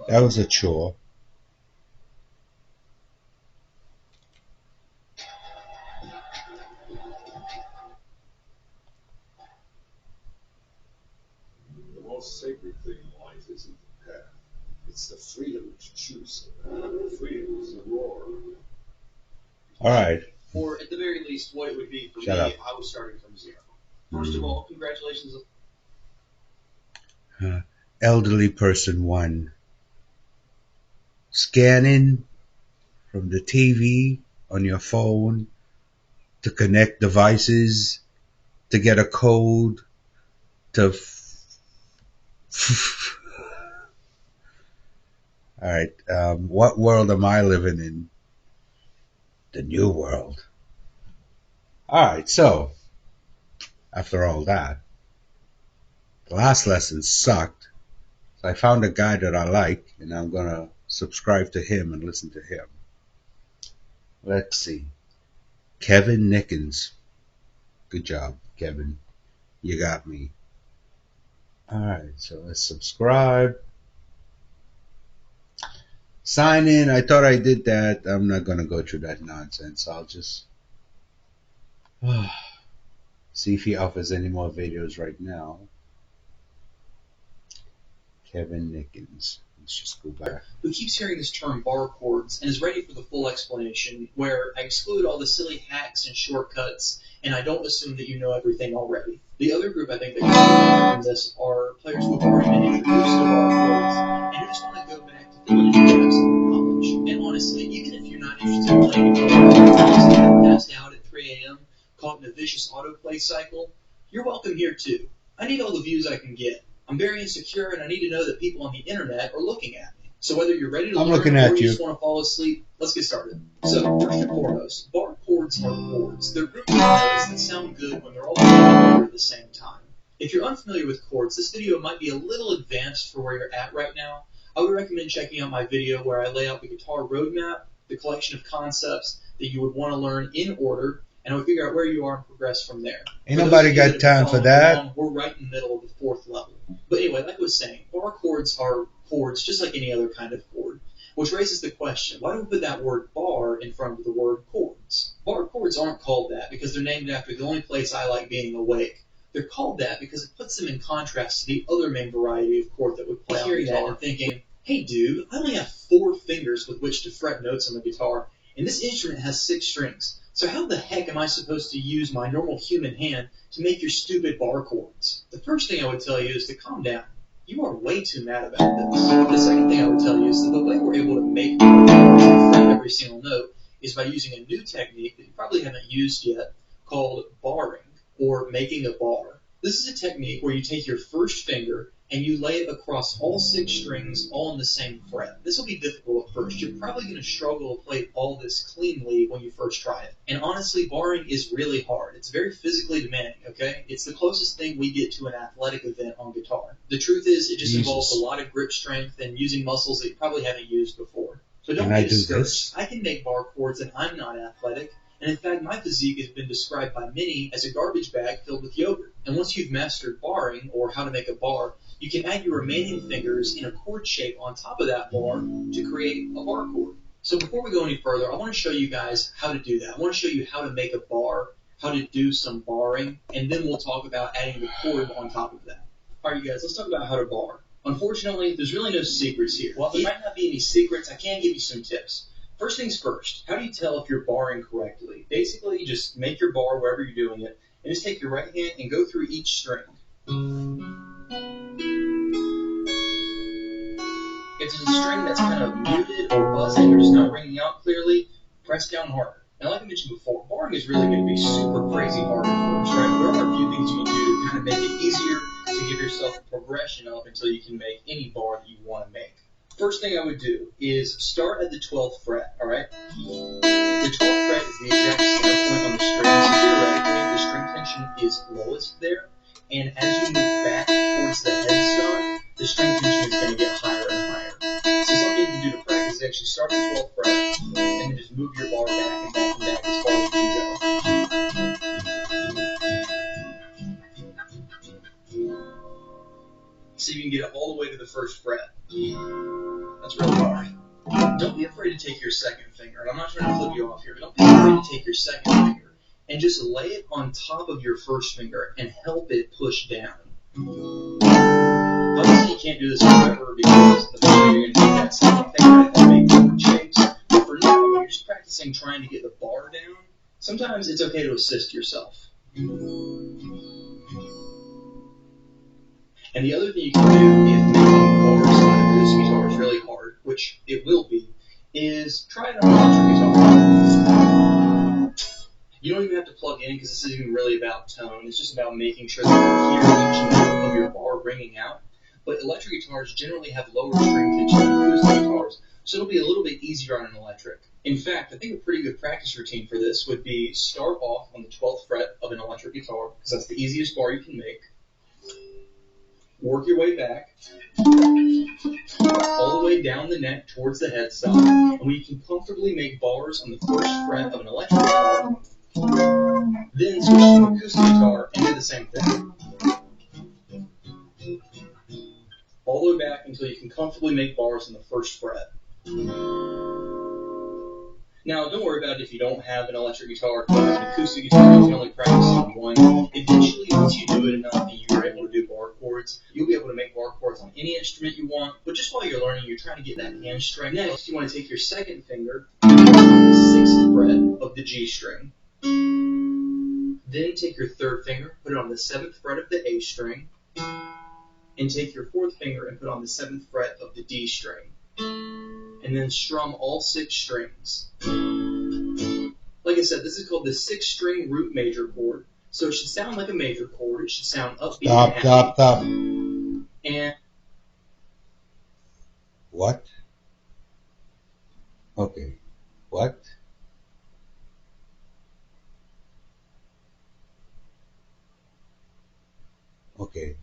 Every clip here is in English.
That was a chore. The most sacred thing in life isn't the path. It's the freedom to choose it. Freedom is the roar. All right. Or at the very least, what it would be for Shut me, up. I was starting from zero. First of all, congratulations. Elderly person 1. Scanning from the TV on your phone to connect devices to get a code to. All right. What world am I living in? The new world. All right. So, after all that, the last lesson sucked. So I found a guy that I like, and I'm going to subscribe to him and listen to him. Let's see. Kevin Nickens. Good job, Kevin. You got me. All right. So let's subscribe. Sign in. I thought I did that. I'm not going to go through that nonsense. I'll just see if he offers any more videos right now. Kevin Nickens. Let's just go back. Who keeps hearing this term bar chords and is ready for the full explanation, where I exclude all the silly hacks and shortcuts, and I don't assume that you know everything already. The other group I think that can from this are players who have already been introduced to bar chords and who just want to go back to filling in the gaps of knowledge. And honestly, even if you're not interested in playing guitar, passed out at 3 a.m., caught in a vicious autoplay cycle, you're welcome here too. I need all the views I can get. I'm very insecure, and I need to know that people on the internet are looking at me. So whether you're ready to learn or you just want to fall asleep, let's get started. So first and foremost, bar chords are chords. They're group of notes that sound good when they're all together at the same time. If you're unfamiliar with chords, this video might be a little advanced for where you're at right now. I would recommend checking out my video where I lay out the guitar roadmap, the collection of concepts that you would want to learn in order, and I would figure out where you are and progress from there. Ain't nobody got time for that. We're right in the middle of the 4th level. But anyway, like I was saying, bar chords are chords just like any other kind of chord, which raises the question, why do we put that word bar in front of the word chords? Bar chords aren't called that because they're named after the only place I like being awake. They're called that because it puts them in contrast to the other main variety of chord that would play on guitar. Hearing that and thinking, hey dude, I only have 4 fingers with which to fret notes on the guitar, and this instrument has 6 strings. So how the heck am I supposed to use my normal human hand to make your stupid bar chords? The first thing I would tell you is to calm down. You are way too mad about this. The second thing I would tell you is that the way we're able to make every single note is by using a new technique that you probably haven't used yet called barring, or making a bar. This is a technique where you take your first finger and you lay it across all 6 strings all on the same fret. This will be difficult at first. You're probably going to struggle to play all this cleanly when you first try it. And honestly, barring is really hard. It's very physically demanding, okay? It's the closest thing we get to an athletic event on guitar. The truth is, it just involves a lot of grip strength and using muscles that you probably haven't used before. So don't be discouraged. I can make bar chords and I'm not athletic. And in fact, my physique has been described by many as a garbage bag filled with yogurt. And once you've mastered barring, or how to make a bar, you can add your remaining fingers in a chord shape on top of that bar to create a bar chord. So before we go any further, I want to show you guys how to do that. I want to show you how to make a bar, how to do some barring, and then we'll talk about adding the chord on top of that. All right, you guys, let's talk about how to bar. Unfortunately, there's really no secrets here. While there might not be any secrets, I can give you some tips. First things first, how do you tell if you're barring correctly? Basically, you just make your bar wherever you're doing it, and just take your right hand and go through each string. If there's a string that's kind of muted or buzzing or just not ringing out clearly, press down harder. Now, like I mentioned before, barring is really going to be super crazy hard at first, right? But there are a few things you can do to kind of make it easier to give yourself a progression up until you can make any bar that you want to make. First thing I would do is start at the 12th fret, all right? The 12th fret is the exact center point on the string, so theoretically, the string tension is lowest there, and as you move back towards the headstock, the string tension is going to get higher and higher. So something you can do to practice is actually start start at the 12th fret, and then just move your bar back and back and back as far as you can go. So you can get it all the way to the 1st fret. That's really hard. Don't be afraid to take your 2nd finger, and I'm not trying to flip you off here, but don't be afraid to take your 2nd finger and just lay it on top of your 1st finger and help it push down. Obviously, you can't do this forever because eventually you're going to take that 2nd finger and make chord shapes. But for now, when you're just practicing trying to get the bar down, sometimes it's okay to assist yourself. And the other thing you can do if making bars on an acoustic guitar is really hard, which it will be, is try it on an electric guitar. You don't even have to plug in because this isn't even really about tone. It's just about making sure that you hear each note of your bar ringing out. But electric guitars generally have lower string tension than acoustic guitars, so it'll be a little bit easier on an electric. In fact, I think a pretty good practice routine for this would be start off on the 12th fret of an electric guitar, because that's the easiest bar you can make. Work your way back, all the way down the neck towards the headstock, and when you can comfortably make bars on the 1st fret of an electric guitar, then switch to an acoustic guitar and do the same thing. All the way back until you can comfortably make bars on the 1st fret. Now, don't worry about it if you don't have an electric guitar, but an acoustic guitar, you can only practice on one. Eventually, once you do it enough and you're able to do bar chords, you'll be able to make bar chords on any instrument you want. But just while you're learning, you're trying to get that hand strength. Next, you want to take your 2nd finger and put it on the 6th fret of the G string. Then take your 3rd finger, put it on the 7th fret of the A string, and take your 4th finger and put it on the 7th fret of the D string. And then strum all 6 strings. Like I said, this is called the 6-string root major chord. So it should sound like a major chord. It should sound upbeat and happy. Stop. And What? Okay. What? Okay.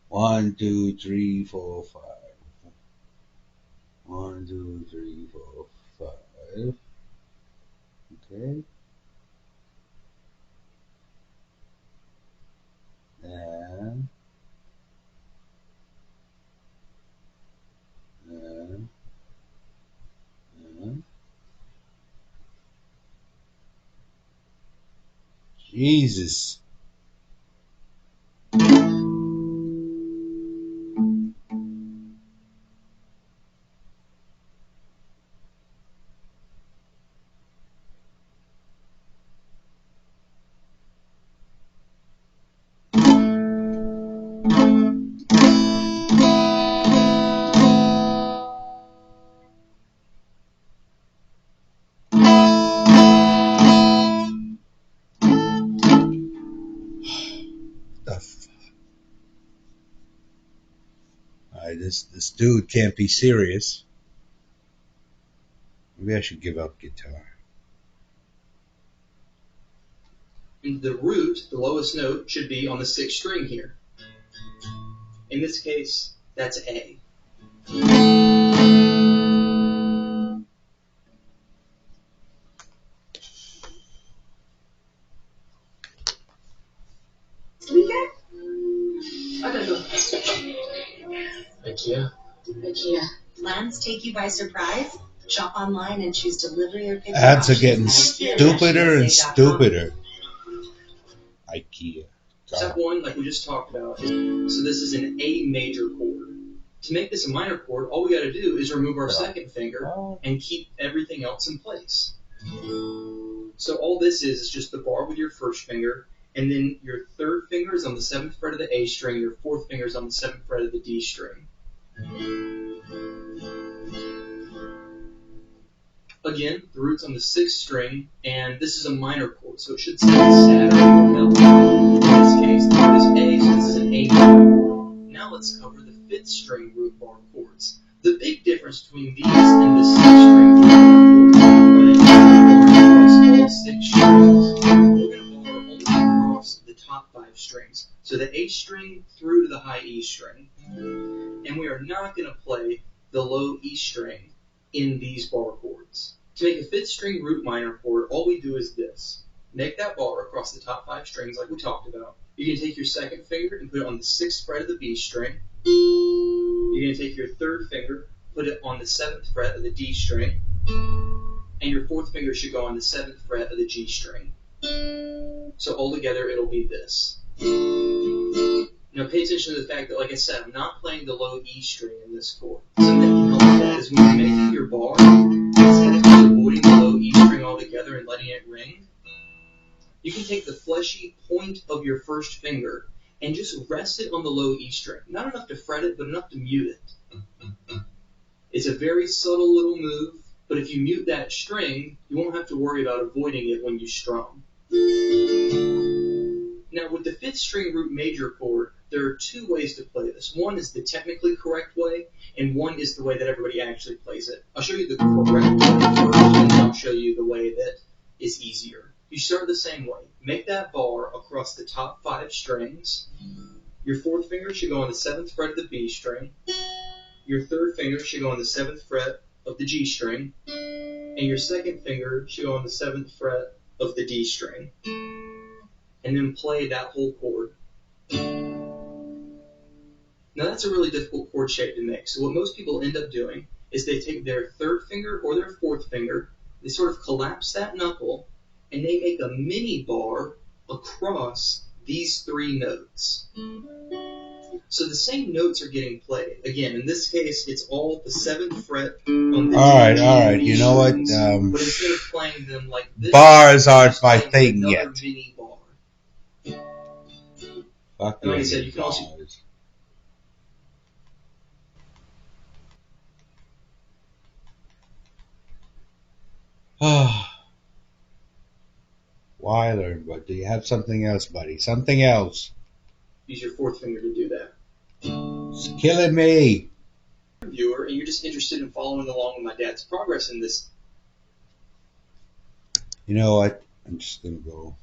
1, 2, 3, 4, 5. 1, 2, 3, 4, 5. Okay. And Jesus. This dude can't be serious. Maybe I should give up guitar. the root, the lowest note, should be on the 6th string here. In this case, that's A. IKEA. Plans take you by surprise? Shop online and choose delivery or pickup. Ads are options getting at stupider and stupider. IKEA. Step 1, like we just talked about, so this is an A major chord. To make this a minor chord, all we got to do is remove our 2nd finger and keep everything else in place. So all this is just the bar with your 1st finger, and then your 3rd finger is on the 7th fret of the A string, your 4th finger is on the 7th fret of the D string. Again, the root's on the 6th string, and this is a minor chord, so it should sound sadder than melody. In this case, the root is A, so this is an A minor chord. Now let's cover the 5th string root bar chords. The big difference between these and the 6th string root bar chords are that we're across all 6 strings. We're going to bar only across the top 5 strings, so the H string through to the high E string. And we are not going to play the low E string in these bar chords. To make a 5th string root minor chord, all we do is this. Make that bar across the top 5 strings like we talked about. You can take your 2nd finger and put it on the 6th fret of the B string. You're going to take your 3rd finger, put it on the 7th fret of the D string, and your 4th finger should go on the 7th fret of the G string. So altogether it'll be this. Now pay attention to the fact that, like I said, I'm not playing the low E string in this chord. Something that can help with that is when you're making your bar, instead of just avoiding the low E string altogether and letting it ring, you can take the fleshy point of your 1st finger and just rest it on the low E string. Not enough to fret it, but enough to mute it. It's a very subtle little move, but if you mute that string, you won't have to worry about avoiding it when you strum. Now, with the 5th string root major chord, there are 2 ways to play this. One is the technically correct way, and one is the way that everybody actually plays it. I'll show you the correct way first, and then I'll show you the way that is easier. You start the same way. Make that bar across the top 5 strings. Your 4th finger should go on the 7th fret of the B string. Your 3rd finger should go on the 7th fret of the G string. And your 2nd finger should go on the 7th fret of the D string. And then play that whole chord. Now that's a really difficult chord shape to make. So what most people end up doing is they take their 3rd finger or their 4th finger, they sort of collapse that knuckle, and they make a mini bar across these 3 notes. So the same notes are getting played. Again, in this case, it's all the 7th fret on the D, All right. B You know what? strings, but instead of playing them like this, Bars aren't just my playing thing another yet. mini bar. Fuck And like I you, said, you can also bars. Why learn? But do you have something else, buddy? Something else. use your 4th finger to do that. It's killing me. Viewer, and you're just interested in following along with my dad's progress in this. You know what? I'm just gonna go.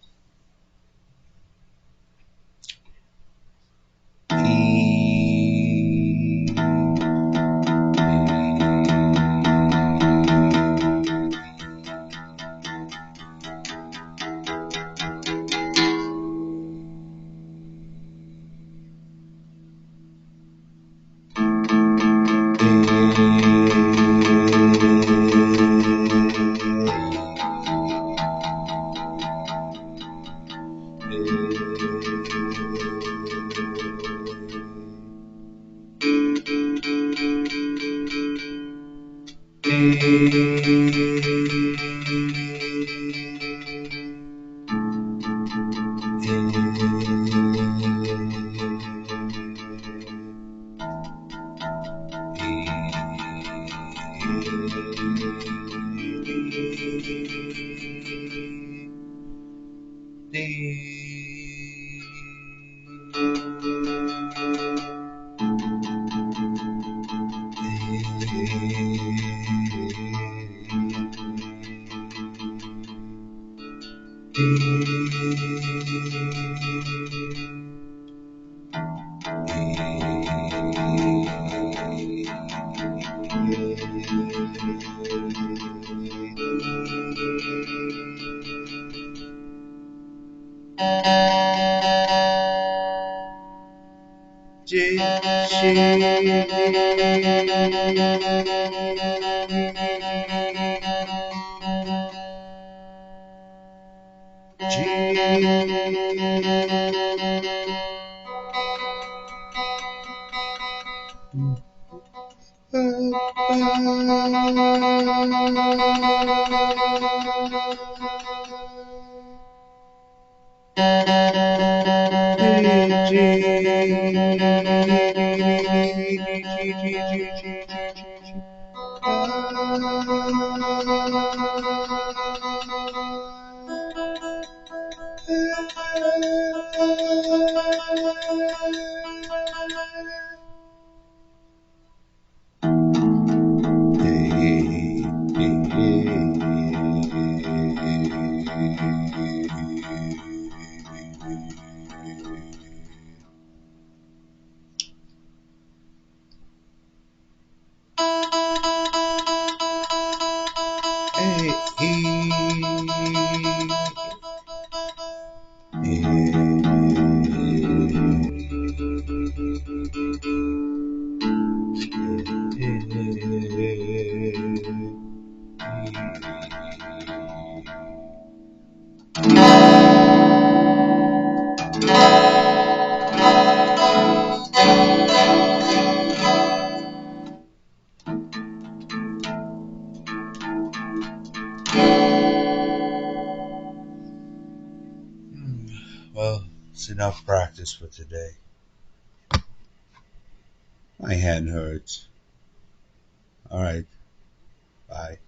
Well, it's enough practice for today. My hand hurts. All right. Bye.